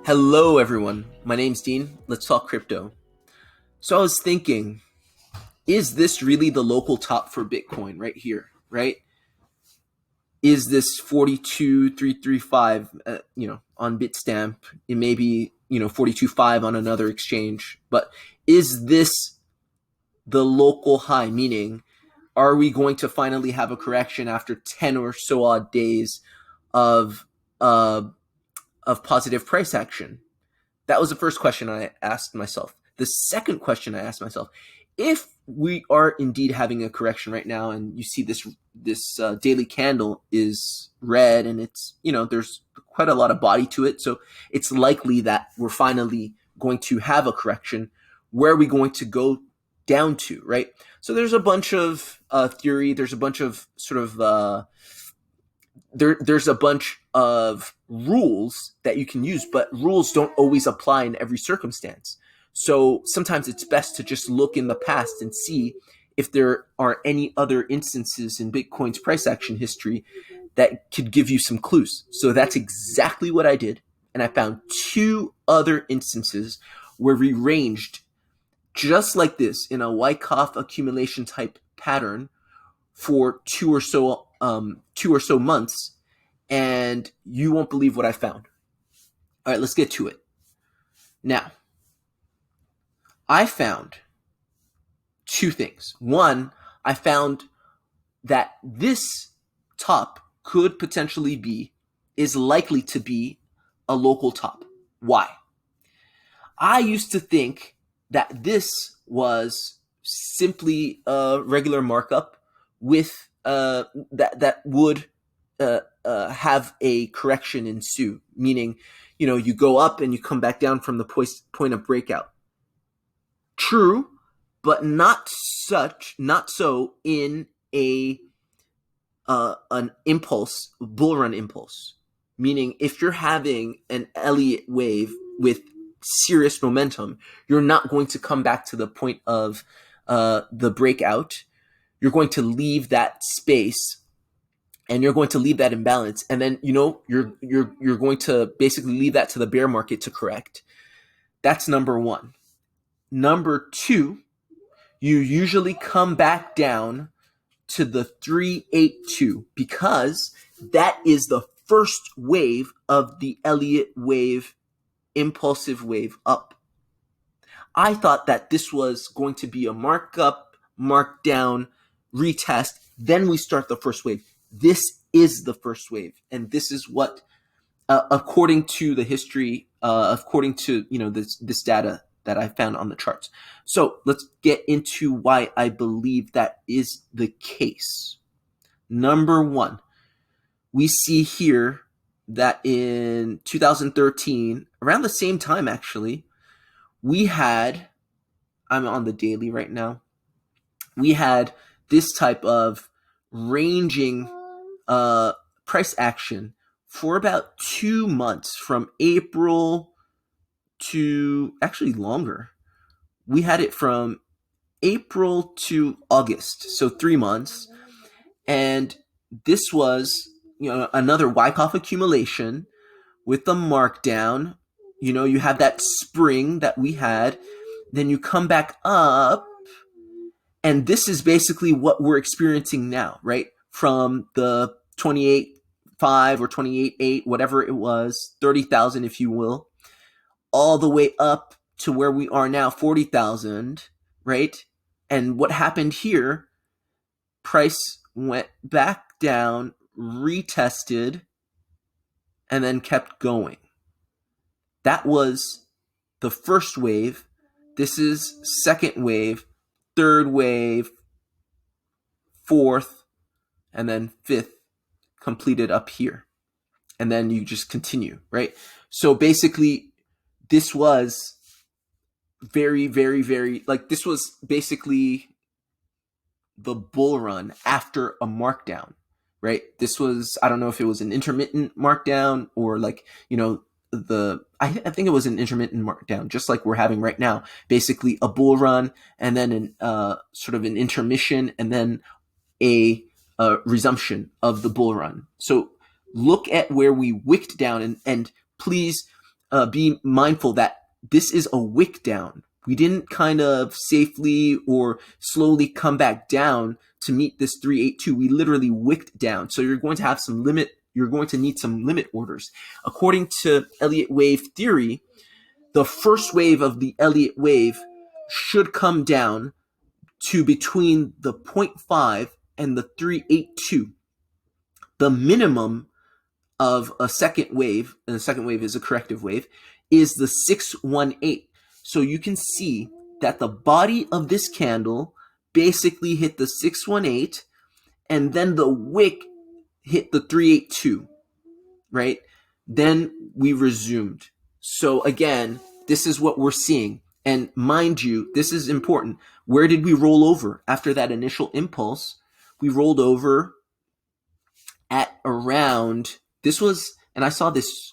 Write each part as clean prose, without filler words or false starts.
Hello, everyone. My name's Dean. Let's talk crypto. So I was thinking, is this really the local top for Bitcoin right here, right? Is this 42,335, on Bitstamp? It may be, 42.5 on another exchange, but is this the local high? Meaning, are we going to finally have a correction after 10 or so odd days of, uh, of positive price action? That was the first question I asked myself. The second question I asked myself, if we are indeed having a correction right now and you see this daily candle is red and it's, there's quite a lot of body to it. So it's likely that we're finally going to have a correction. Where are we going to go down to, right? So there's a bunch of theory. There's a bunch of sort of there's a bunch of rules that you can use, but rules don't always apply in every circumstance. So sometimes it's best to just look in the past and see if there are any other instances in Bitcoin's price action history that could give you some clues. So that's exactly what I did. And I found two other instances where we ranged just like this in a Wyckoff accumulation type pattern for two or so months, and you won't believe what I found. All right, let's get to it. Now, I found two things. One, I found that this top could potentially is likely to be a local top. Why? I used to think that this was simply a regular markup with that would have a correction ensue, meaning, you go up and you come back down from the point of breakout. True, but not so in an impulse, bull run impulse. Meaning, if you're having an Elliott wave with serious momentum, you're not going to come back to the point of the breakout. You're going to leave that space and you're going to leave that imbalance, and then you're going to basically leave that to the bear market to correct. That's number one. Number two, you usually come back down to the 382 because that is the first wave of the Elliott wave, impulsive wave up. I thought that this was going to be a markup, markdown, retest, then we start the first wave. This is the first wave, and this is what, according to the history, according to this data that I found on the charts. So let's get into why I believe that is the case. Number one, we see here that in 2013, around the same time actually, I'm on the daily right now, we had this type of ranging price action for about 2 months, from April to actually longer. We had it from April to August, so 3 months. And this was, another Wyckoff accumulation with the markdown. You have that spring that we had, then you come back up, and this is basically what we're experiencing now, right? From the 28.5 or 28.8, whatever it was, 30,000 if you will, all the way up to where we are now, 40,000, right? And what happened here, price went back down, retested, and then kept going. That was the first wave. This is second wave, third wave, fourth, and then fifth completed up here. And then you just continue, right? So basically, this was very, very, very, this was basically the bull run after a markdown, right? This was, I don't know if it was an intermittent markdown or I think it was an intermittent markdown, just like we're having right now. Basically a bull run and then sort of an intermission and then a resumption of the bull run. So look at where we wicked down and please be mindful that this is a wick down. We didn't kind of safely or slowly come back down to meet this 382. We literally wicked down. So you're going to have some limit. You're going to need some limit orders. According to Elliott wave theory, the first wave of the Elliott wave should come down to between the 0.5 and the 382. The minimum of a second wave, and the second wave is a corrective wave, is the 618. So you can see that the body of this candle basically hit the 618, and then the wick hit the 382, right? Then we resumed. So again, this is what we're seeing. And mind you, this is important. Where did we roll over after that initial impulse? We rolled over at around, this was, and I saw this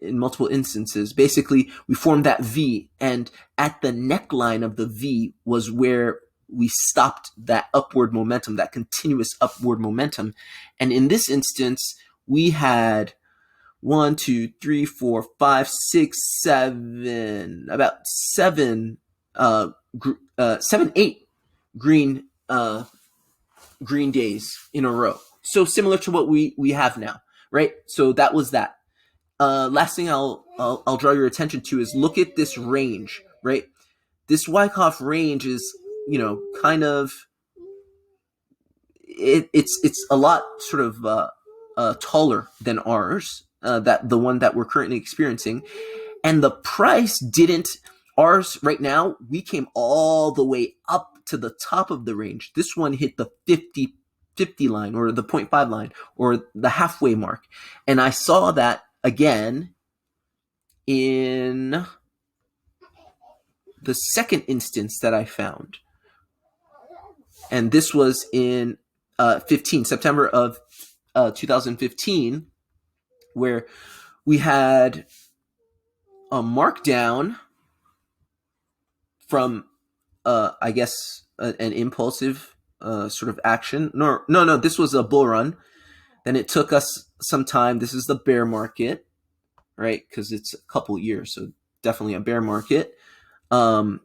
in multiple instances. Basically, we formed that V, and at the neckline of the V was where we stopped that upward momentum, that continuous upward momentum. And in this instance, we had 1, 2, 3, 4, 5, 6, 7, about 7, 8 green days in a row. So similar to what we have now, right? So that was that. Last thing I'll draw your attention to is look at this range, right? This Wyckoff range is, kind of, it's a lot sort of taller than ours, that the one that we're currently experiencing, and the price didn't. Ours right now, we came all the way up to the top of the range. This one hit the 50 line, or the 0.5 line, or the halfway mark. And I saw that again in the second instance that I found. And this was in September of 2015, where we had a markdown from, I guess, an impulsive sort of action. No, this was a bull run. Then it took us some time. This is the bear market, right? Because it's a couple years, so definitely a bear market. And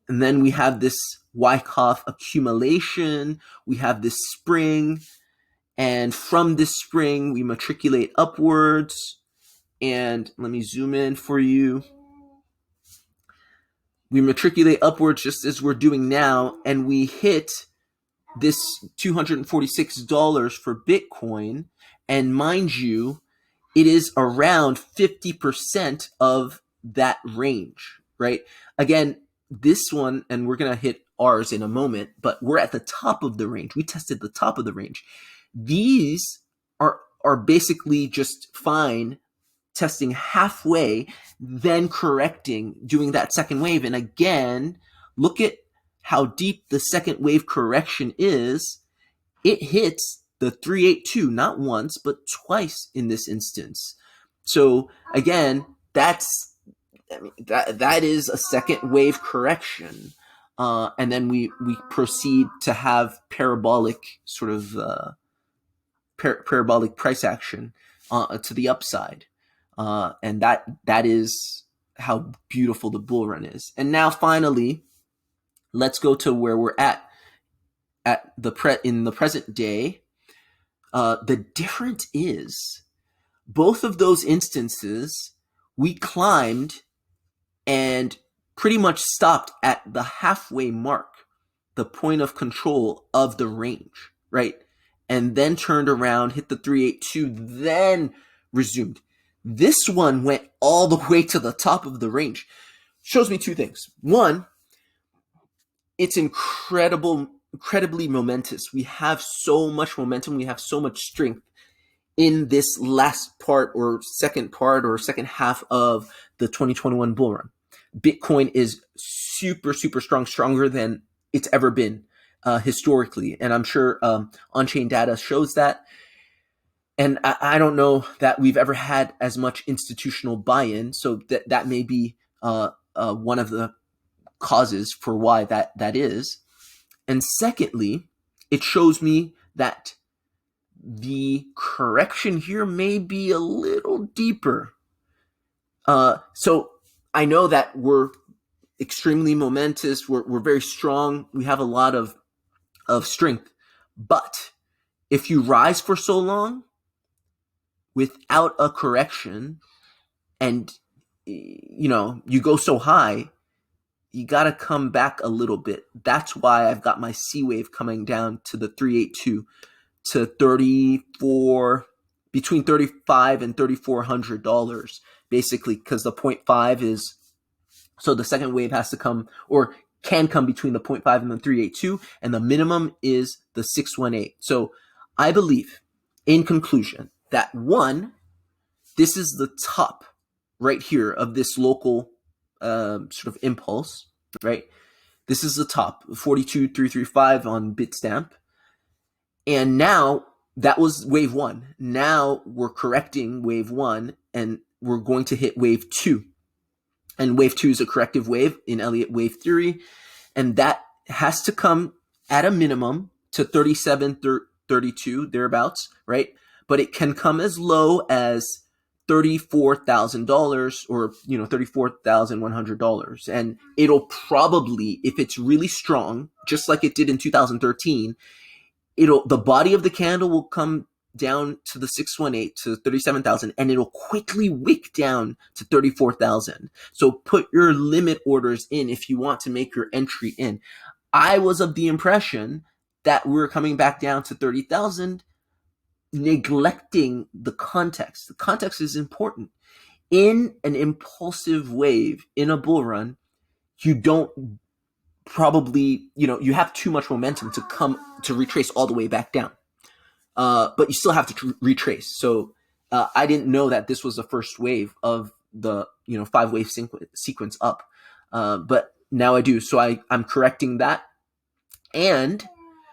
then we have this Wyckoff accumulation. We have this spring. And from this spring, we matriculate upwards. And let me zoom in for you. We matriculate upwards just as we're doing now, and we hit this $246 for Bitcoin. And mind you, it is around 50% of that range, right? Again, this one, and we're going to hit ours in a moment, but we're at the top of the range. We tested the top of the range. These are basically just fine, testing halfway, then correcting, doing that second wave. And again, look at how deep the second wave correction is. It hits the 382, not once, but twice in this instance. So again, that is a second wave correction. And then we proceed to have parabolic sort of parabolic price action to the upside. And that is how beautiful the bull run is. And now finally, let's go to where we're at in the present day. The difference is both of those instances, we climbed and pretty much stopped at the halfway mark, the point of control of the range, right? And then turned around, hit the 382, then resumed. This one went all the way to the top of the range. Shows me two things. One, it's incredibly momentous. We have so much momentum. We have so much strength in this last part or second half of the 2021 bull run. Bitcoin is super, super strong, stronger than it's ever been historically. And I'm sure on-chain data shows that. And I don't know that we've ever had as much institutional buy-in. So that may be one of the causes for why that is. And secondly, it shows me that the correction here may be a little deeper So I know that we're extremely momentous. We're very strong. We have a lot of strength. But if you rise for so long without a correction, and you go so high, you got to come back a little bit. That's why I've got my C wave coming down to the 382 to 34, between 35 and $3,400, basically, because the 0.5 is, so the second wave has to come, or can come, between the 0.5 and the 382, and the minimum is the 618. So I believe, in conclusion, that one, this is the top right here of this local sort of impulse, right? This is the top, 42,335 on Bitstamp. And now that was wave one. Now we're correcting wave one, and we're going to hit wave two. And wave two is a corrective wave in Elliott wave theory. And that has to come at a minimum to 37, 32, thereabouts, right? But it can come as low as $34,000, or $34,100, and it'll probably, if it's really strong, just like it did in 2013, the body of the candle will come down to the 618 to 37,000, and it'll quickly wick down to 34,000. So put your limit orders in if you want to make your entry in. I was of the impression that we're coming back down to 30,000, neglecting the context. The context is important. In an impulsive wave, in a bull run, you don't probably, you have too much momentum to retrace all the way back down. But you still have to retrace. So I didn't know that this was the first wave of the 5-wave sequence up. But now I do. So I'm correcting that. And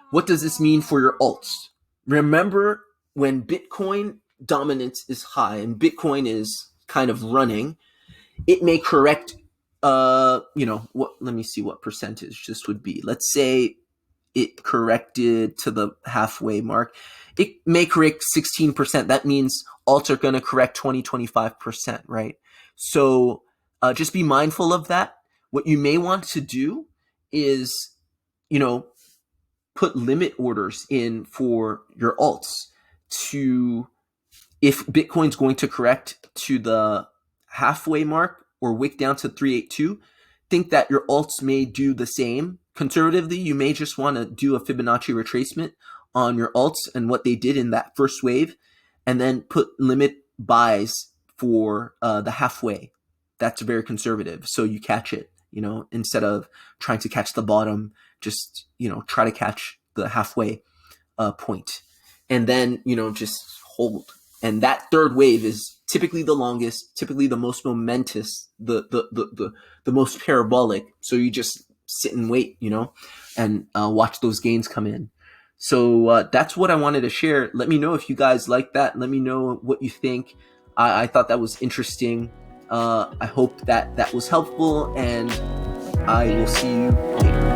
what does this mean for your alts? Remember, when Bitcoin dominance is high and Bitcoin is kind of running, it may correct, let me see what percentage this would be. Let's say it corrected to the halfway mark. It may correct 16%. That means alts are going to correct 25%, right? So just be mindful of that. What you may want to do is, put limit orders in for your alts to, if Bitcoin's going to correct to the halfway mark or wick down to 382, think that your alts may do the same. Conservatively, you may just want to do a Fibonacci retracement on your alts and what they did in that first wave, and then put limit buys for the halfway. That's very conservative. So you catch it, instead of trying to catch the bottom, just, try to catch the halfway point. And then, just hold. And that third wave is typically the longest, typically the most momentous, the most parabolic. So you just sit and wait, and watch those gains come in. So that's what I wanted to share. Let me know if you guys like that. Let me know what you think. I thought that was interesting. I hope that was helpful, and I will see you later.